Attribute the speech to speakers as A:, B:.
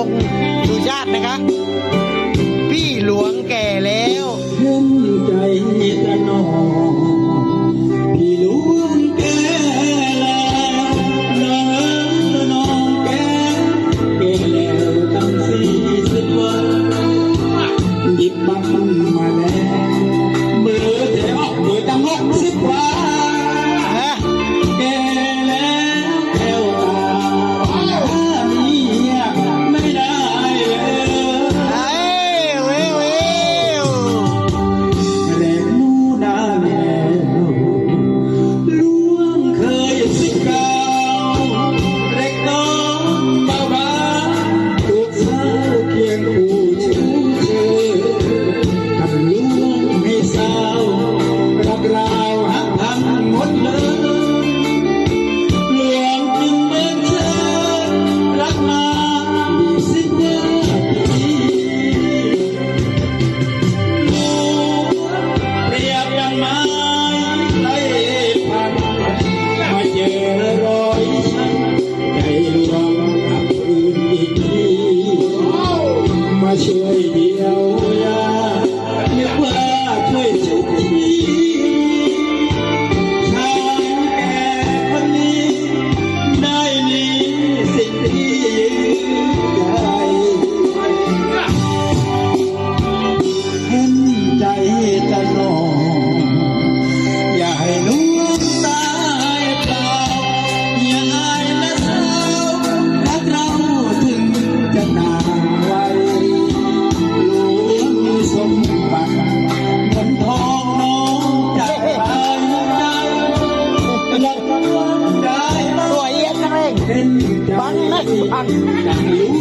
A: งศ์สุชาตินะคะพี่หลวงแก่แล้ว
B: เห็นใจตระหนอพี่หลวงแก่แล้วน้องแก่แล้วตั้ง40 วันหยิบบัตรมาแล้วเบอร์เดี๋ยวเบอร์ตั้ง60 วันแก่แล้วแก้วตามีไม่ได้ช่วยเดียวยาเรียกว่าช่วยชุบชีชายแก่คนนี้ได้มีสิ่งที่ยิ่งใหญ่เห็นใจตะนองอย่าให้ลูกตายเปล่าอย่าให้แม่สาวรักเราถึงจะนานไว้สมบัติเงินทองน้องจะไปได้และได้สวยยังไงเป็นใจดังลู